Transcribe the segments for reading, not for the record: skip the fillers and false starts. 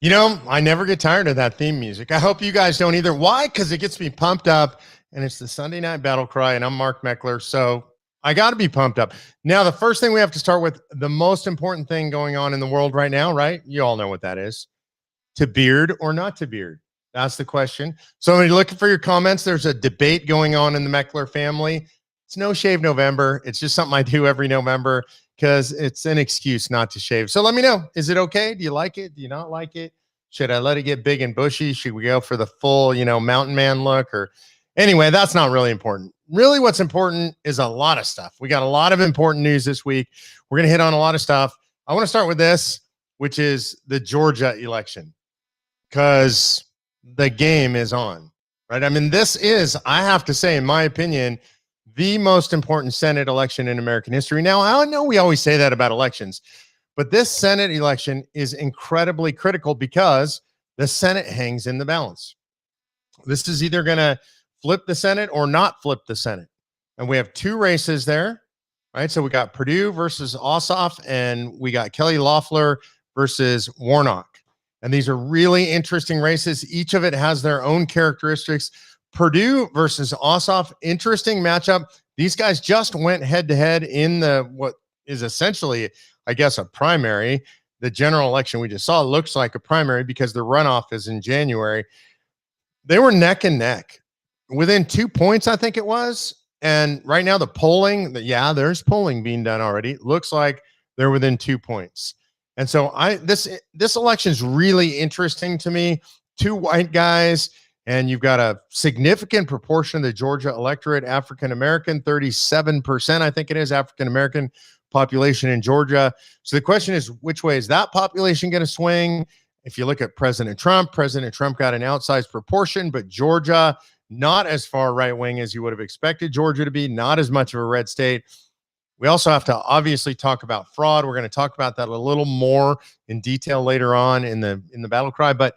You know, I never get tired of that theme music. I hope you guys don't either. Why? Because it gets me pumped up, and it's the Sunday Night BattleCry, and I'm Mark Meckler, so I got to be pumped up. Now, the first thing we have to start with, the most important thing going on in the world right now, right? You all know what that is. To beard or not to beard? That's the question. So when you're looking for your comments, there's a debate going on in the Meckler family. It's No Shave November. It's just something I do every November because it's an excuse not to shave. So let me know. Is it okay? Do you like it? Do you not like it? Should I let it get big and bushy? Should we go for the full, mountain man look? Or anyway, that's not really important. Really, what's important is a lot of stuff. We got a lot of important news this week. We're going to hit on a lot of stuff. I want to start with this, which is the Georgia election, because the game is on, right? I mean, this is, I have to say, in my opinion, the most important Senate election in American history. Now, I know we always say that about elections, but this Senate election is incredibly critical because the Senate hangs in the balance. This is either going to flip the Senate or not flip the Senate. And we have two races there, right? So we got Perdue versus Ossoff, and we got Kelly Loeffler versus Warnock. And these are really interesting races. Each of it has their own characteristics. Perdue versus Ossoff, interesting matchup. These guys just went head-to-head in what is essentially, I guess, a primary. The general election we just saw looks like a primary because the runoff is in January. They were neck and neck within 2 points, I think it was. And right now the polling, there's polling being done already. Looks like they're within 2 points. And so this election is really interesting to me. Two white guys, and you've got a significant proportion of the Georgia electorate, African-American, 37%, I think it is, African-American population in Georgia. So the question is, which way is that population going to swing? If you look at President Trump got an outsized proportion, but Georgia, not as far right-wing as you would have expected Georgia to be, not as much of a red state. We also have to obviously talk about fraud. We're going to talk about that a little more in detail later on in the BattleCry, but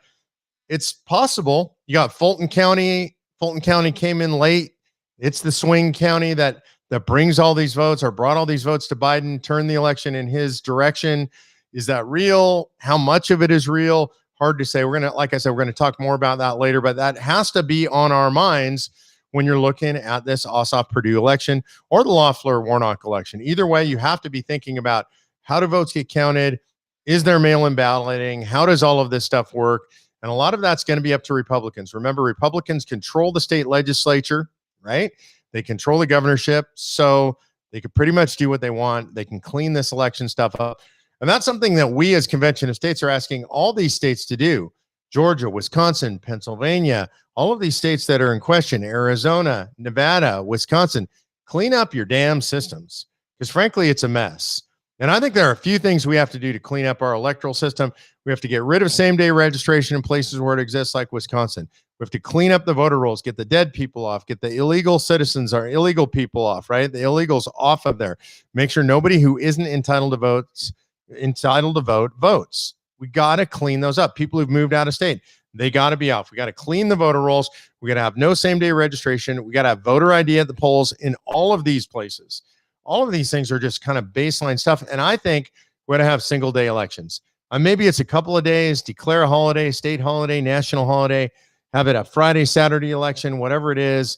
it's possible. You got Fulton County. Fulton County came in late. It's the swing county that brings all these votes or brought all these votes to Biden, turned the election in his direction. Is that real? How much of it is real? Hard to say. Like I said, we're going to talk more about that later, but that has to be on our minds when you're looking at this Ossoff-Perdue election or the Loeffler-Warnock election. Either way, you have to be thinking about how do votes get counted? Is there mail-in balloting? How does all of this stuff work? And a lot of that's going to be up to Republicans. Remember, Republicans control the state legislature, right? They control the governorship, so they could pretty much do what they want. They can clean this election stuff up. And that's something that we as Convention of States are asking all these states to do. Georgia, Wisconsin, Pennsylvania, all of these states that are in question, Arizona, Nevada, Wisconsin, clean up your damn systems because frankly, it's a mess. And I think there are a few things we have to do to clean up our electoral system. We have to get rid of same-day registration in places where it exists, like Wisconsin. We have to clean up the voter rolls, get the dead people off, get the illegal citizens or illegal people off, right? The illegals off of there. Make sure nobody who isn't entitled to vote votes. We got to clean those up. People who've moved out of state, they got to be off. We got to clean the voter rolls. We got to have no same-day registration. We got to have voter ID at the polls in all of these places. All of these things are just kind of baseline stuff. And I think we're going to have single-day elections. Maybe it's a couple of days, declare a holiday, state holiday, national holiday, have it a Friday, Saturday election, whatever it is.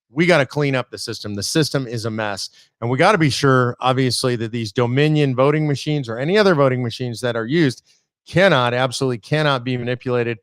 We got to clean up the system. The system is a mess. And we got to be sure, obviously, that these Dominion voting machines or any other voting machines that are used absolutely cannot be manipulated.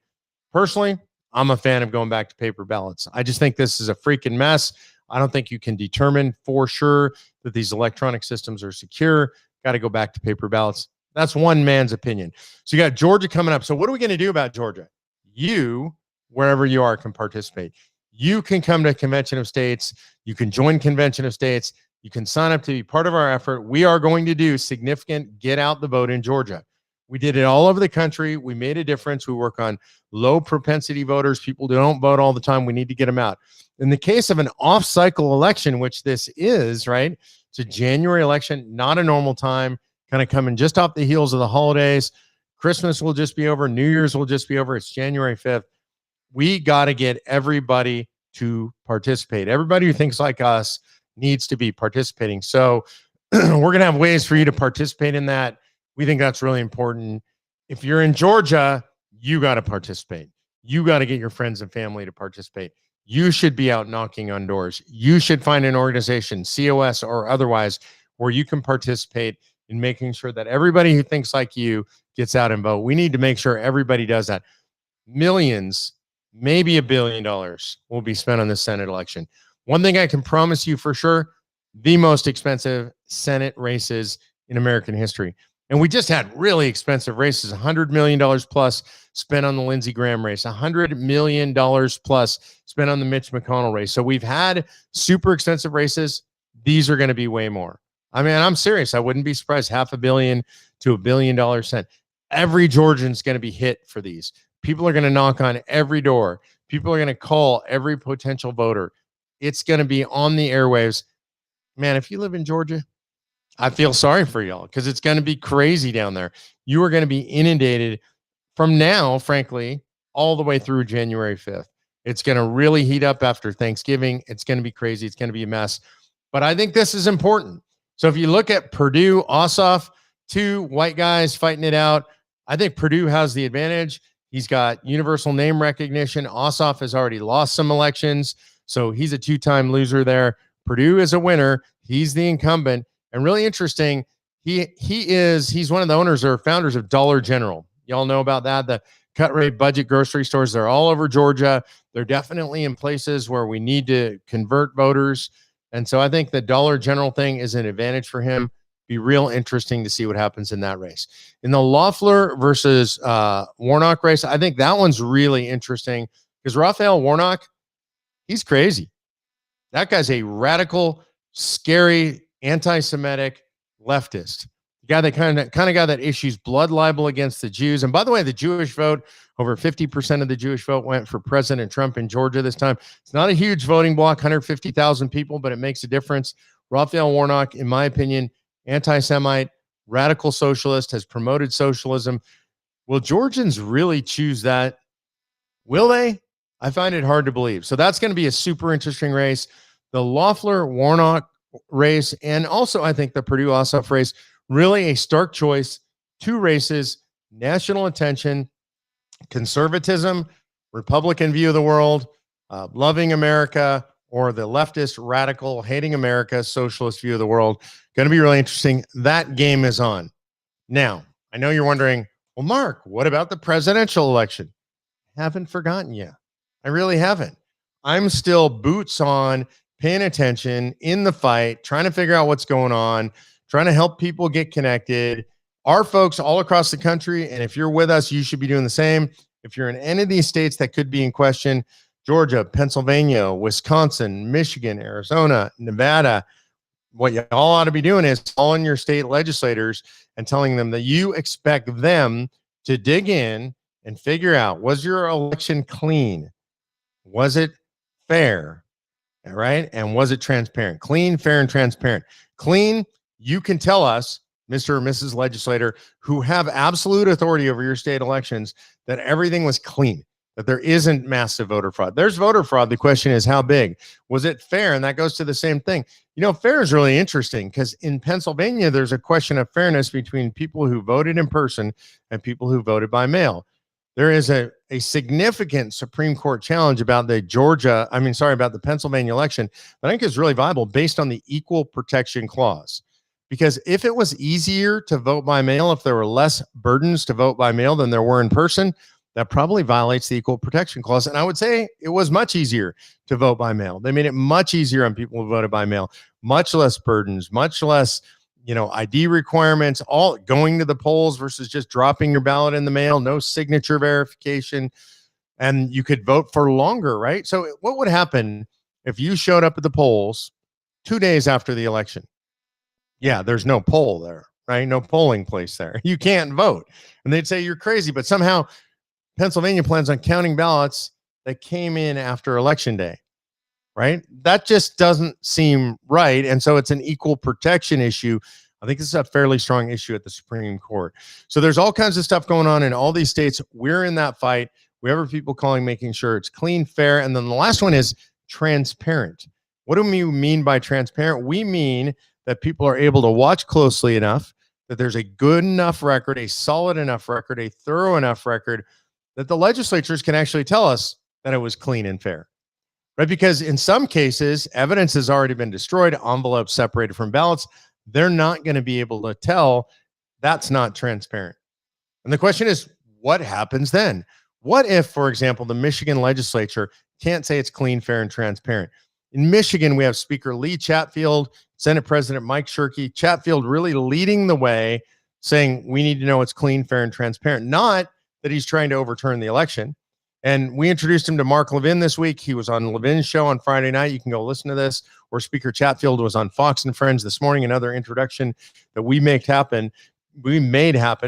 Personally, I'm a fan of going back to paper ballots. I just think this is a freaking mess. I don't think you can determine for sure that these electronic systems are secure. Got to go back to paper ballots. That's one man's opinion. So you got Georgia coming up. So what are we going to do about Georgia? You, wherever you are, can participate. You can come to Convention of States. You can join Convention of States. You can sign up to be part of our effort. We are going to do significant get out the vote in Georgia. We did it all over the country. We made a difference. We work on low propensity voters, people who don't vote all the time. We need to get them out. In the case of an off-cycle election, which this is, right? It's a January election, not a normal time, kind of coming just off the heels of the holidays. Christmas will just be over. New Year's will just be over. It's January 5th. We got to get everybody to participate. Everybody who thinks like us needs to be participating. So we're going to have ways for you to participate in that. We think that's really important. If you're in Georgia, you got to participate. You got to get your friends and family to participate. You should be out knocking on doors. You should find an organization, COS or otherwise, where you can participate in making sure that everybody who thinks like you gets out and vote. We need to make sure everybody does that. Millions, maybe $1 billion will be spent on the Senate election. One thing I can promise you for sure, the most expensive Senate races in American history. And we just had really expensive races, $100 million plus spent on the Lindsey Graham race, $100 million plus spent on the Mitch McConnell race. So we've had super expensive races. These are going to be way more. I mean, I'm serious. I wouldn't be surprised. $500 million to $1 billion sent. Every Georgian's going to be hit for these. People are going to knock on every door. People are going to call every potential voter. It's going to be on the airwaves. Man, if you live in Georgia, I feel sorry for y'all because it's going to be crazy down there. You are going to be inundated from now, frankly, all the way through January 5th. It's going to really heat up after Thanksgiving. It's going to be crazy. It's going to be a mess. But I think this is important. So if you look at Purdue, Ossoff, two white guys fighting it out, I think Purdue has the advantage. He's got universal name recognition. Ossoff has already lost some elections, so he's a two-time loser there. Purdue is a winner. He's the incumbent. And really interesting, he's one of the owners or founders of Dollar General. Y'all know about that, the cut rate budget grocery stores. They're all over Georgia. They're definitely in places where we need to convert voters. And so I think the Dollar General thing is an advantage for him. Be real interesting to see what happens in that race. In the Loeffler versus Warnock race, I think that one's really interesting because Raphael Warnock, he's crazy. That guy's a radical, scary, anti-Semitic leftist. The guy that kind of guy that issues blood libel against the Jews. And by the way, the Jewish vote, over 50% of the Jewish vote went for President Trump in Georgia this time. It's not a huge voting block, 150,000 people, but it makes a difference. Raphael Warnock, in my opinion, anti-Semite, radical socialist, has promoted socialism. Will Georgians really choose that? Will they? I find it hard to believe. So that's going to be a super interesting race. The Loeffler-Warnock race, and also I think the Purdue-Ossoff race, really a stark choice. Two races, national attention, conservatism, Republican view of the world, loving America, or the leftist, radical, hating America, socialist view of the world. Going to be really interesting. That game is on. Now, I know you're wondering, well, Mark, what about the presidential election? Haven't forgotten you. I really haven't. I'm still boots on, paying attention in the fight, trying to figure out what's going on, trying to help people get connected. Our folks all across the country, and if you're with us, you should be doing the same. If you're in any of these states that could be in question, Georgia, Pennsylvania, Wisconsin, Michigan, Arizona, Nevada, what you all ought to be doing is calling your state legislators and telling them that you expect them to dig in and figure out, was your election clean? Was it fair? All right. And was it transparent? Clean, fair, and transparent. Clean, you can tell us, Mr. or Mrs. Legislator, who have absolute authority over your state elections, that everything was clean, that there isn't massive voter fraud. There's voter fraud. The question is, how big? Was it fair? And that goes to the same thing. You know, fair is really interesting because in Pennsylvania, there's a question of fairness between people who voted in person and people who voted by mail. There is a significant Supreme Court challenge about the about the Pennsylvania election that I think is really viable based on the Equal Protection Clause. Because if it was easier to vote by mail, if there were less burdens to vote by mail than there were in person, that probably violates the Equal Protection Clause. And I would say it was much easier to vote by mail. They made it much easier on people who voted by mail, much less burdens, much less ID requirements, all going to the polls versus just dropping your ballot in the mail, no signature verification, and you could vote for longer, right? So what would happen if you showed up at the polls 2 days after the election? Yeah, there's no poll there, right? No polling place there. You can't vote. And they'd say you're crazy, but somehow Pennsylvania plans on counting ballots that came in after Election Day, right? That just doesn't seem right. And so it's an equal protection issue. I think this is a fairly strong issue at the Supreme Court. So there's all kinds of stuff going on in all these states. We're in that fight. We have people calling, making sure it's clean, fair. And then the last one is transparent. What do we mean by transparent? We mean that people are able to watch closely enough, that there's a good enough record, a solid enough record, a thorough enough record, that the legislatures can actually tell us that it was clean and fair, right? Because in some cases, evidence has already been destroyed, envelopes separated from ballots. They're not going to be able to tell. That's not transparent. And the question is, what happens then? What if, for example, the Michigan legislature can't say it's clean, fair, and transparent? In Michigan, we have Speaker Lee Chatfield, Senate President Mike Shirkey. Chatfield really leading the way, saying we need to know it's clean, fair, and transparent, not that he's trying to overturn the election. And we introduced him to Mark Levin this week. He was on Levin's show on Friday night. You can go listen to this. Or Speaker Chatfield was on Fox and Friends this morning. Another introduction that we made happen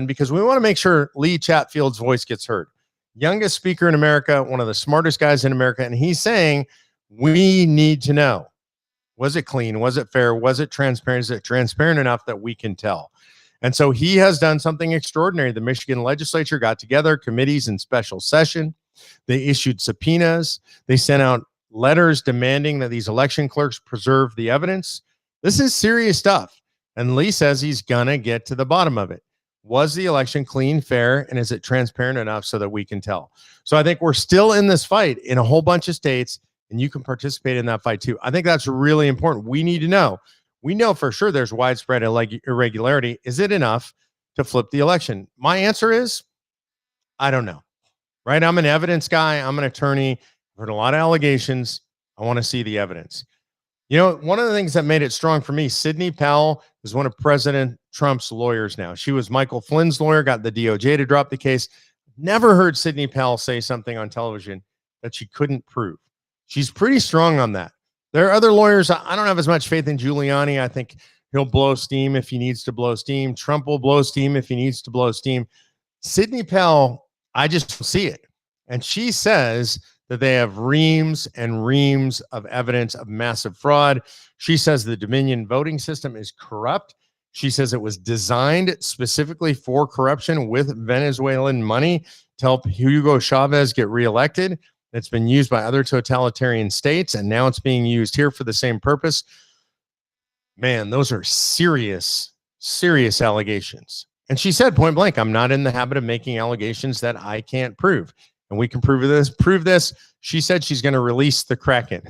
because we want to make sure Lee Chatfield's voice gets heard. Youngest speaker in America, one of the smartest guys in America. And he's saying, we need to know, was it clean? Was it fair? Was it transparent? Is it transparent enough that we can tell? And so he has done something extraordinary. The Michigan legislature got together, committees in special session. They issued subpoenas. They sent out letters demanding that these election clerks preserve the evidence. This is serious stuff. And Lee says he's going to get to the bottom of it. Was the election clean, fair, and is it transparent enough so that we can tell? So I think we're still in this fight in a whole bunch of states, and you can participate in that fight too. I think that's really important. We need to know. We know for sure there's widespread irregularity. Is it enough to flip the election? My answer is, I don't know. Right? I'm an evidence guy. I'm an attorney. I've heard a lot of allegations. I want to see the evidence. You know, one of the things that made it strong for me, Sidney Powell is one of President Trump's lawyers now. She was Michael Flynn's lawyer, got the DOJ to drop the case. Never heard Sidney Powell say something on television that she couldn't prove. She's pretty strong on that. There are other lawyers. I don't have as much faith in Giuliani. I think he'll blow steam if he needs to blow steam. Trump will blow steam if he needs to blow steam. Sidney Powell, I just see it. And she says that they have reams and reams of evidence of massive fraud. She says the Dominion voting system is corrupt. She says it was designed specifically for corruption with Venezuelan money to help Hugo Chavez get reelected. It's been used by other totalitarian states, and now it's being used here for the same purpose. Man, those are serious, serious allegations. And she said point blank, I'm not in the habit of making allegations that I can't prove. And we can prove this. She said she's going to release the Kraken.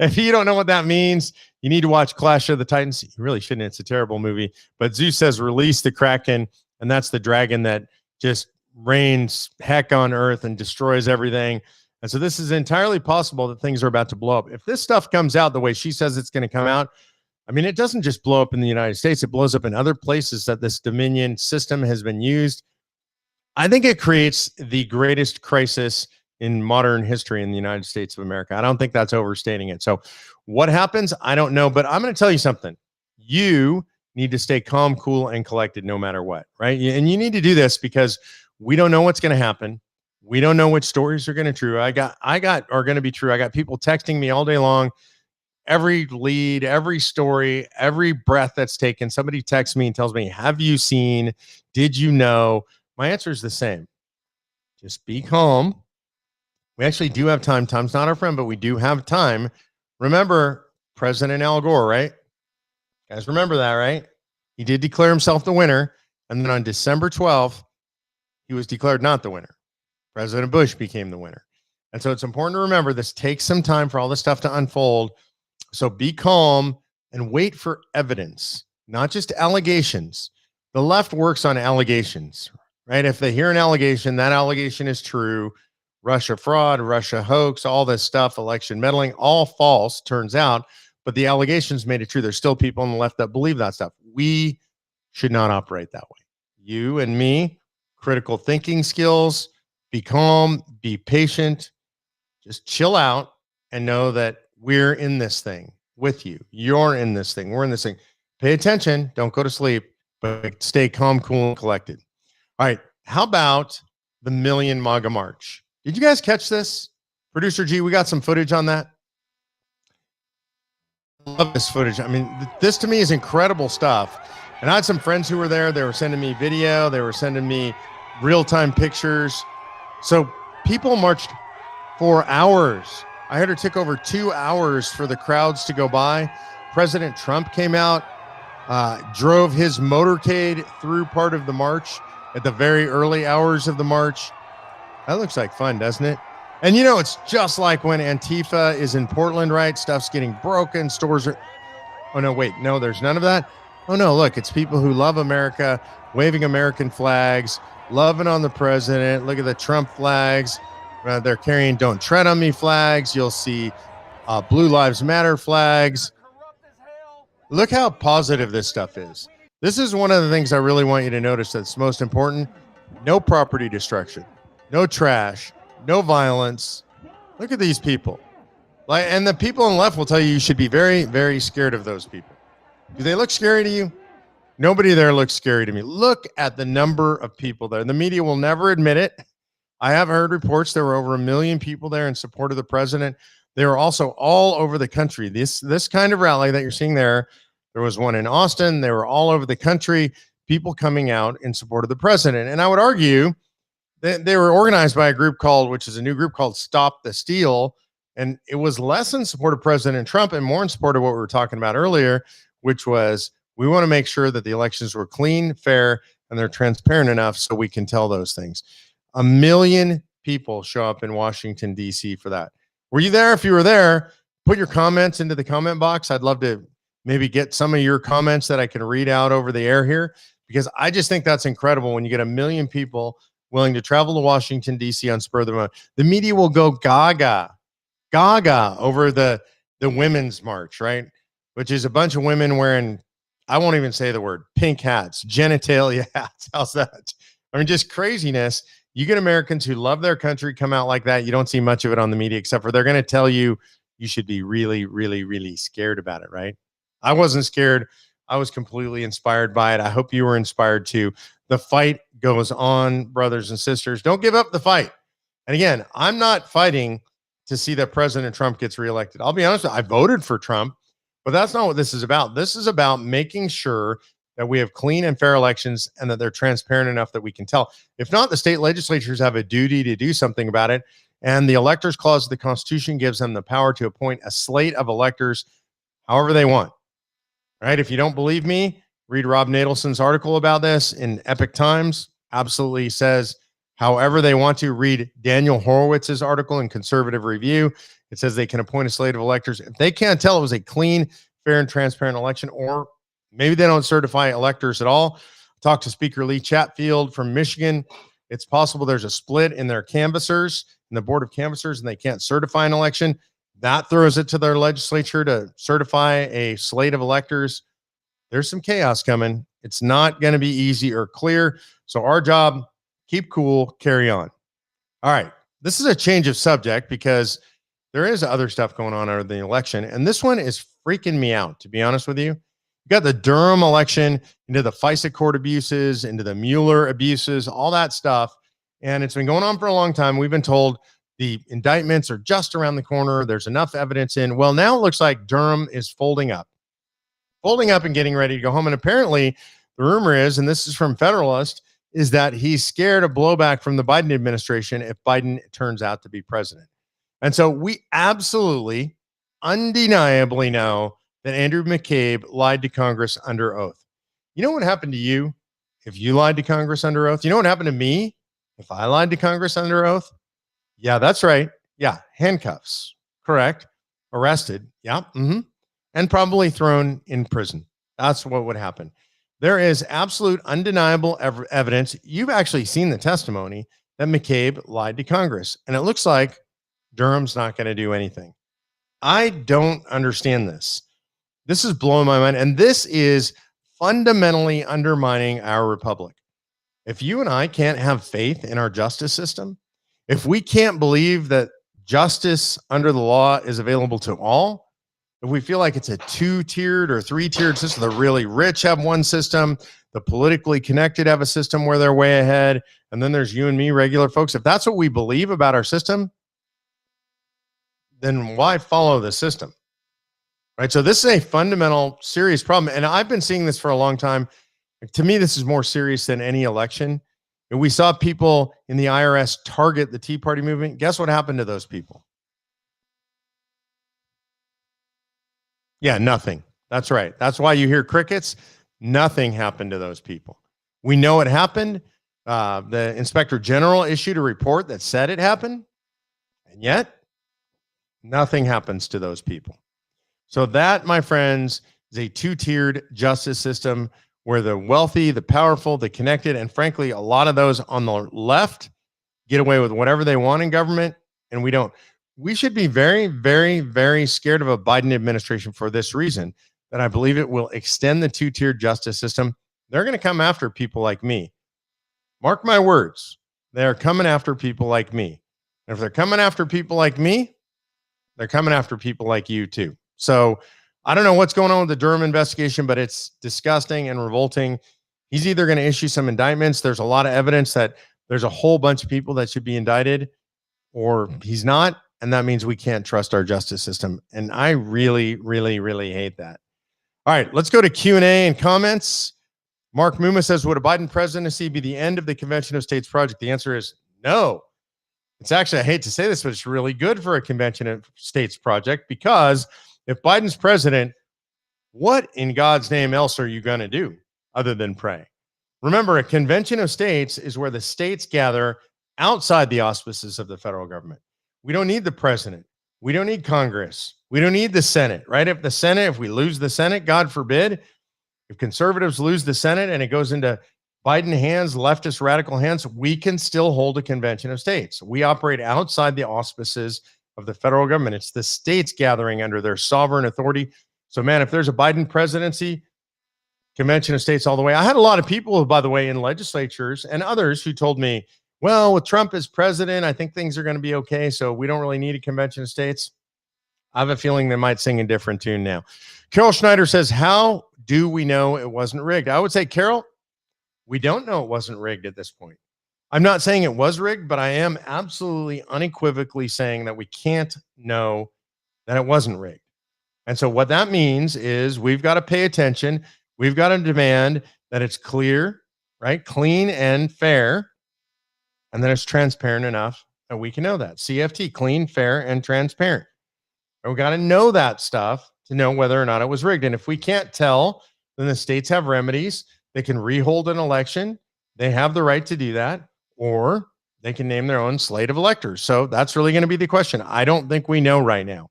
If you don't know what that means, you need to watch Clash of the Titans. You really shouldn't. It's a terrible movie. But Zeus says release the Kraken, and that's the dragon that just rains heck on earth and destroys everything. And so this is entirely possible that things are about to blow up. If this stuff comes out the way she says it's going to come out, I mean, it doesn't just blow up in the United States. It blows up in other places that this Dominion system has been used. I think it creates the greatest crisis in modern history in the United States of America. I don't think that's overstating it. So what happens? I don't know, but I'm going to tell you something. You need to stay calm, cool, and collected no matter what, right? And you need to do this because we don't know what's going to happen. We don't know which stories are going to be true. I got people texting me all day long. Every lead, every story, every breath that's taken, somebody texts me and tells me, have you seen? Did you know? My answer is the same. Just be calm. We actually do have time. Time's not our friend, but we do have time. Remember President Al Gore, right? You guys remember that, right? He did declare himself the winner. And then on December 12th, he was declared not the winner. President Bush became the winner. And so it's important to remember this takes some time for all this stuff to unfold. So be calm and wait for evidence, not just allegations. The left works on allegations, right? If they hear an allegation, that allegation is true. Russia fraud, Russia hoax, all this stuff, election meddling, all false, turns out. But the allegations made it true. There's still people on the left that believe that stuff. We should not operate that way. You and me, critical thinking skills, be calm, be patient, just chill out and know that we're in this thing with you. You're in this thing. We're in this thing. Pay attention. Don't go to sleep, but stay calm, cool, and collected. All right. How about the Million MAGA March? Did you guys catch this? Producer G, we got some footage on that. I love this footage. I mean, this to me is incredible stuff. And I had some friends who were there. They were sending me video. They were sending me real-time pictures. So people marched for hours. I heard it took over 2 hours for the crowds to go by. President Trump came out, drove his motorcade through part of the march at the very early hours of the march. That looks like fun, doesn't it? And you know, it's just like when Antifa is in Portland, right? Stuff's getting broken, stores are. Oh, no, wait. No, there's none of that. Oh, no, look, it's people who love America, waving American flags, loving on the president. Look at the Trump flags. They're carrying Don't Tread on Me flags. You'll see Blue Lives Matter flags. Look how positive this stuff is. This is one of the things I really want you to notice that's most important. No property destruction, no trash, no violence. Look at these people. And the people on the left will tell you should be very, very scared of those people. Do they look scary to you? Nobody there looks scary to me. Look at the number of people there. The media will never admit it. I have heard reports there were over 1 million people there in support of the president. They were also all over the country. This kind of rally that you're seeing there was one in Austin. They were all over the country, people coming out in support of the president. And I would argue that they were organized by a group which is a new group called Stop the Steal. And it was less in support of President Trump and more in support of what we were talking about earlier, which was we want to make sure that the elections were clean, fair, and they're transparent enough so we can tell those things. 1 million people show up in Washington, D.C. for that. Were you there? If you were there, put your comments into the comment box. I'd love to maybe get some of your comments that I can read out over the air here, because I just think that's incredible when you get 1 million people willing to travel to Washington, D.C. on spur of the moment. The media will go gaga over the women's march, right? Which is a bunch of women wearing, I won't even say the word, pink hats, genitalia hats. How's that? I mean, just craziness. You get Americans who love their country come out like that. You don't see much of it on the media, except for they're going to tell you you should be really, really, really scared about it, right? I wasn't scared. I was completely inspired by it. I hope you were inspired too. The fight goes on, brothers and sisters. Don't give up the fight. And again, I'm not fighting to see that President Trump gets reelected. I'll be honest with you, I voted for Trump, but that's not what this is about. This is about making sure that we have clean and fair elections and that they're transparent enough that we can tell. If not, the state legislatures have a duty to do something about it. And the Electors Clause of the Constitution gives them the power to appoint a slate of electors however they want. Right? If you don't believe me, read Rob Nadelson's article about this in Epic Times. Absolutely says however they want to. Read Daniel Horowitz's article in Conservative Review. It says they can appoint a slate of electors. If they can't tell it was a clean, fair, and transparent election, or maybe they don't certify electors at all. Talk to Speaker Lee Chatfield from Michigan. It's possible there's a split in their canvassers, in the Board of Canvassers, and they can't certify an election. That throws it to their legislature to certify a slate of electors. There's some chaos coming. It's not going to be easy or clear. So our job, keep cool, carry on. All right. This is a change of subject because there is other stuff going on under the election. And this one is freaking me out, to be honest with you. You got the Durham election, into the FISA court abuses, into the Mueller abuses, all that stuff. And it's been going on for a long time. We've been told the indictments are just around the corner. There's enough evidence in. Well, now it looks like Durham is folding up and getting ready to go home. And apparently the rumor is, and this is from Federalist, is that he's scared of blowback from the Biden administration if Biden turns out to be president. And so we absolutely, undeniably know that Andrew McCabe lied to Congress under oath. You know what happened to you if you lied to Congress under oath? You know what happened to me if I lied to Congress under oath? Yeah, that's right. Yeah, handcuffs. Correct. Arrested. Yeah. And probably thrown in prison. That's what would happen. There is absolute undeniable evidence. You've actually seen the testimony that McCabe lied to Congress. And it looks like Durham's not going to do anything. I don't understand this. This is blowing my mind. And this is fundamentally undermining our republic. If you and I can't have faith in our justice system, if we can't believe that justice under the law is available to all, if we feel like it's a 2-tiered or 3-tiered system, the really rich have one system, the politically connected have a system where they're way ahead, and then there's you and me, regular folks. If that's what we believe about our system, then why follow the system? Right? So this is a fundamental, serious problem. And I've been seeing this for a long time. To me, this is more serious than any election. And we saw people in the IRS target the Tea Party movement. Guess what happened to those people? Yeah, nothing. That's right. That's why you hear crickets. Nothing happened to those people. We know it happened. The inspector general issued a report that said it happened, and yet nothing happens to those people. So that, my friends, is a two-tiered justice system where the wealthy, the powerful, the connected, and frankly, a lot of those on the left get away with whatever they want in government, and we don't. We should be very, very, very scared of a Biden administration for this reason, that I believe it will extend the two-tiered justice system. They're going to come after people like me. Mark my words. They're coming after people like me. And if they're coming after people like me, they're coming after people like you too. So I don't know what's going on with the Durham investigation, but it's disgusting and revolting. He's either going to issue some indictments. There's a lot of evidence that there's a whole bunch of people that should be indicted, or he's not. And that means we can't trust our justice system. And I really, really, really hate that. All right, let's go to Q&A and comments. Mark Muma says, would a Biden presidency be the end of the Convention of States project? The answer is no. It's actually, I hate to say this, but it's really good for a Convention of States project, because if Biden's president, what in God's name else are you going to do other than pray? Remember, a Convention of States is where the states gather outside the auspices of the federal government. We don't need the president. We don't need Congress. We don't need the Senate, right? If we lose the Senate, God forbid, if conservatives lose the Senate and it goes into Biden hands, leftist radical hands, we can still hold a Convention of States. We operate outside the auspices of the federal government. It's the states gathering under their sovereign authority. So, man, if there's a Biden presidency, Convention of States all the way. I had a lot of people, by the way, in legislatures and others who told me, well, with Trump as president, I think things are going to be okay, so we don't really need a Convention of States. I have a feeling they might sing a different tune now. Carol Schneider says, how do we know it wasn't rigged? I would say, Carol, we don't know it wasn't rigged at this point. I'm not saying it was rigged, but I am absolutely unequivocally saying that we can't know that it wasn't rigged. And so what that means is we've got to pay attention. We've got to demand that it's clear, right? Clean and fair. And then it's transparent enough that we can know that. CFT, clean, fair, and transparent. And we got to know that stuff to know whether or not it was rigged. And if we can't tell, then the states have remedies. They can rehold an election. They have the right to do that, or they can name their own slate of electors. So that's really going to be the question. I don't think we know right now.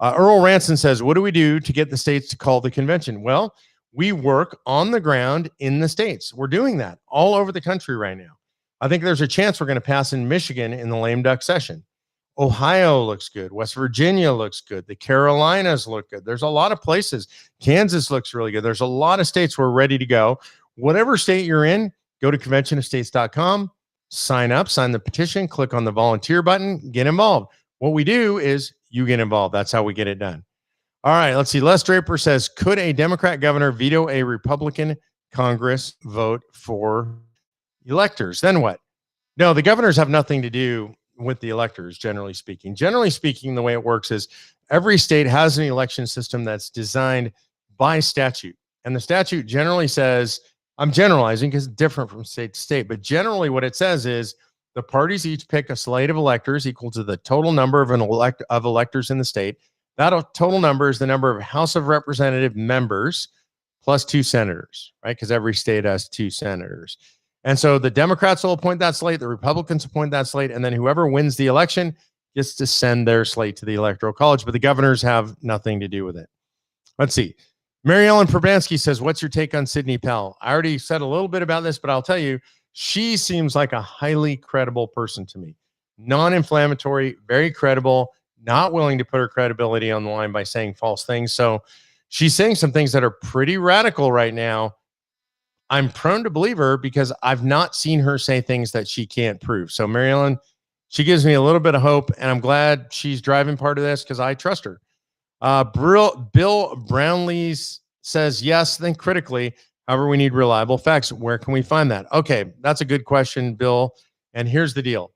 Earl Ranson says, what do we do to get the states to call the convention? Well, we work on the ground in the states. We're doing that all over the country right now. I think there's a chance we're going to pass in Michigan in the lame duck session. Ohio looks good. West Virginia looks good. The Carolinas look good. There's a lot of places. Kansas looks really good. There's a lot of states we're ready to go. Whatever state you're in, go to conventionofstates.com, sign up, sign the petition, click on the volunteer button, get involved. What we do is you get involved. That's how we get it done. All right, let's see. Les Draper says, could a Democrat governor veto a Republican Congress vote for electors? Then what? No, the governors have nothing to do with the electors, generally speaking. Generally speaking, the way it works is every state has an election system that's designed by statute. And the statute generally says, I'm generalizing because it's different from state to state, but generally what it says is the parties each pick a slate of electors equal to the total number of electors in the state. That total number is the number of House of Representative members plus 2 senators, right? Because every state has 2 senators. And so the Democrats will appoint that slate, the Republicans appoint that slate, and then whoever wins the election gets to send their slate to the Electoral College, but the governors have nothing to do with it. Let's see. Mary Ellen Probansky says, what's your take on Sidney Powell? I already said a little bit about this, but I'll tell you, she seems like a highly credible person to me. Non-inflammatory, very credible, not willing to put her credibility on the line by saying false things. So she's saying some things that are pretty radical right now. I'm prone to believe her because I've not seen her say things that she can't prove. So Mary Ellen, she gives me a little bit of hope, and I'm glad she's driving part of this because I trust her. Bill Brownlee says, yes, think critically. However, we need reliable facts. Where can we find that? Okay, that's a good question, Bill. And here's the deal.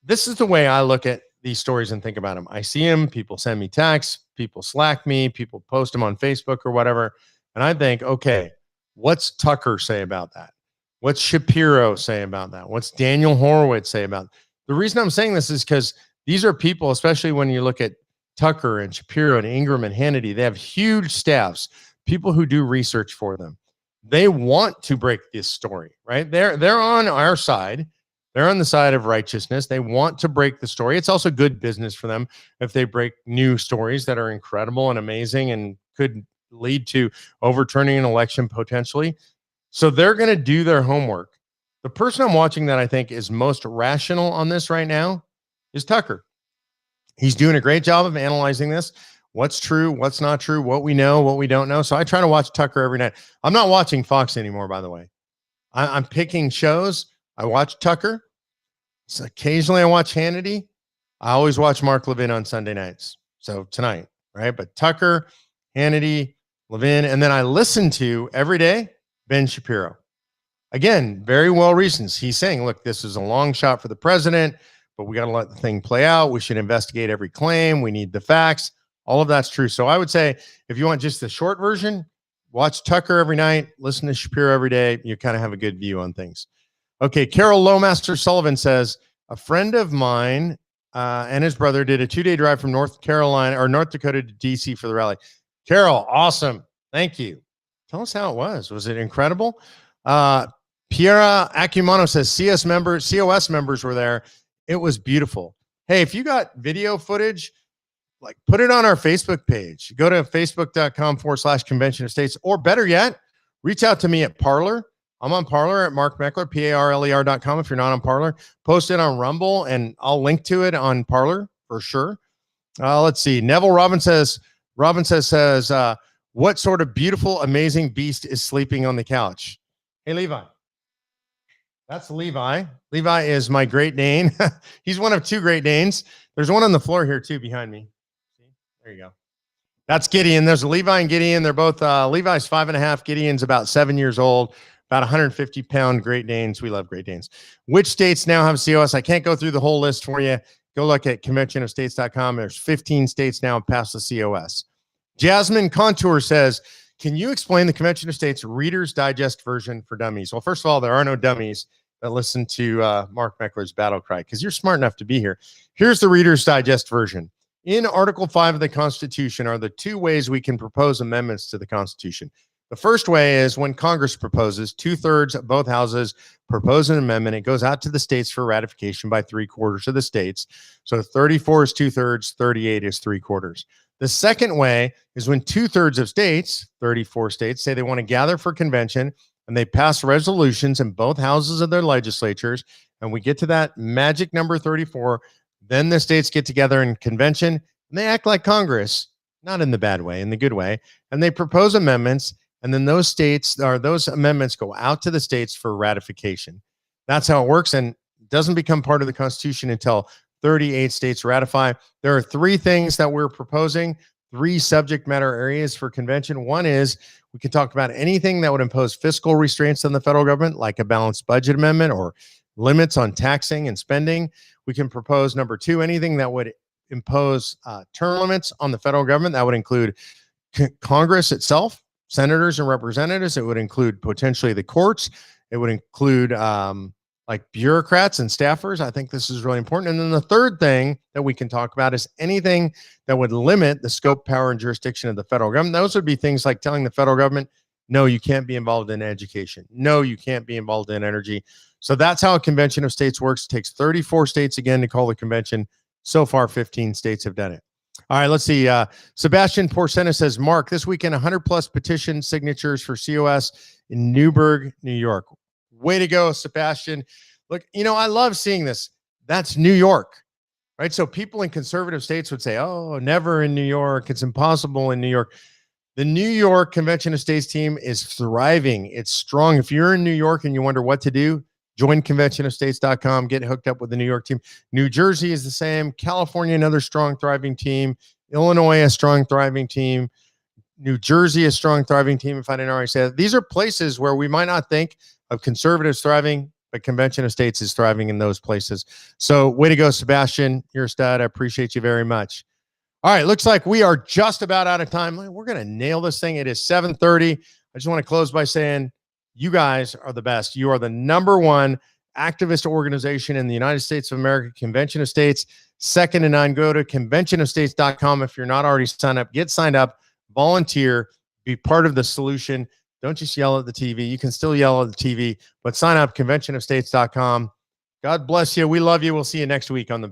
This is the way I look at these stories and think about them. I see them. People send me texts. People Slack me. People post them on Facebook or whatever. And I think, okay, what's Tucker say about that? What's Shapiro say about that? What's Daniel Horowitz say about it? The reason I'm saying this is because these are people, especially when you look at Tucker and Shapiro and Ingram and Hannity, they have huge staffs, people who do research for them. They want to break this story, right? They're on our side. They're on the side of righteousness. They want to break the story. It's also good business for them if they break new stories that are incredible and amazing and could lead to overturning an election potentially. So they're going to do their homework. The person I'm watching that I think is most rational on this right now is Tucker. He's doing a great job of analyzing this. What's true, what's not true, what we know, what we don't know. So I try to watch Tucker every night. I'm not watching Fox anymore, by the way. I'm picking shows. I watch Tucker. So occasionally I watch Hannity. I always watch Mark Levin on Sunday nights. So tonight, right? But Tucker, Hannity, Levin, and then I listen to every day Ben Shapiro. Again, very well reasons. He's saying, look, this is a long shot for the president, but we got to let the thing play out. We should investigate every claim. We need the facts. All of that's true. So I would say if you want just the short version, watch Tucker every night, listen to Shapiro every day. You kind of have a good view on things. Okay, Carol Lowmaster Sullivan says, a friend of mine and his brother did a 2-day drive from North Dakota to DC for the rally. Carol, awesome. Thank you. Tell us how it was. Was it incredible? Piera Acumano says COS members were there. It was beautiful. Hey, if you got video footage, like put it on our Facebook page. Go to facebook.com/convention of states, or better yet, reach out to me at Parler. I'm on Parler at Mark Meckler, PARLER.com. If you're not on Parler, post it on Rumble and I'll link to it on Parler for sure. Let's see. Neville Robinson says, what sort of beautiful, amazing beast is sleeping on the couch? Hey, Levi. That's Levi. Levi is my Great Dane. He's one of 2 Great Danes. There's one on the floor here too behind me. See? There you go. That's Gideon. There's Levi and Gideon. They're both, Levi's 5.5. Gideon's about 7 years old, about 150-pound Great Danes. We love Great Danes. Which states now have COS? I can't go through the whole list for you. Go look at conventionofstates.com. There's 15 states now past the COS. Jasmine Contour says, can you explain the Convention of States Reader's Digest version for dummies? Well, first of all, there are no dummies that listen to Mark Meckler's BattleCry because you're smart enough to be here. Here's the Reader's Digest version. In Article 5 of the Constitution are the 2 ways we can propose amendments to the Constitution. The first way is when Congress proposes, 2/3 of both houses propose an amendment. It goes out to the states for ratification by 3/4 of the states. So 34 is 2/3, 38 is 3/4. The second way is when 2/3 of states, 34 states, say they want to gather for convention and they pass resolutions in both houses of their legislatures, and we get to that magic number 34, then the states get together in convention and they act like Congress, not in the bad way, in the good way, and they propose amendments, and then those amendments go out to the states for ratification. That's how it works, and it doesn't become part of the Constitution until 38 states ratify. There are 3 things that we're proposing, 3 subject matter areas for convention. One is we can talk about anything that would impose fiscal restraints on the federal government, like a balanced budget amendment or limits on taxing and spending. We can propose, number 2, anything that would impose term limits on the federal government. That would include Congress itself, senators and representatives. It would include potentially the courts. It would include like bureaucrats and staffers. I think this is really important. And then the third thing that we can talk about is anything that would limit the scope, power, and jurisdiction of the federal government. Those would be things like telling the federal government, no, you can't be involved in education. No, you can't be involved in energy. So that's how a convention of states works. It takes 34 states again to call the convention. So far, 15 states have done it. All right, let's see. Sebastian Porcena says, Mark, this weekend, 100+ petition signatures for COS in Newburgh, New York. Way to go, Sebastian. Look, I love seeing this. That's New York, right? So people in conservative states would say, oh, never in New York. It's impossible in New York. The New York Convention of States team is thriving. It's strong. If you're in New York and you wonder what to do, join conventionofstates.com, get hooked up with the New York team. New Jersey is the same. California, another strong, thriving team. Illinois, a strong, thriving team. New Jersey, a strong, thriving team, if I didn't already say that. These are places where we might not think of conservatives thriving, but Convention of States is thriving in those places. So way to go, Sebastian. You're a stud. I appreciate you very much. All right, looks like we are just about out of time. We're going to nail this thing. It is 7:30. I just want to close by saying you guys are the best. You are the #1 activist organization in the United States of America, Convention of States, second to none. Go to conventionofstates.com. If you're not already signed up, get signed up, volunteer, be part of the solution. Don't just yell at the TV. You can still yell at the TV, but sign up conventionofstates.com. God bless you. We love you. We'll see you next week on the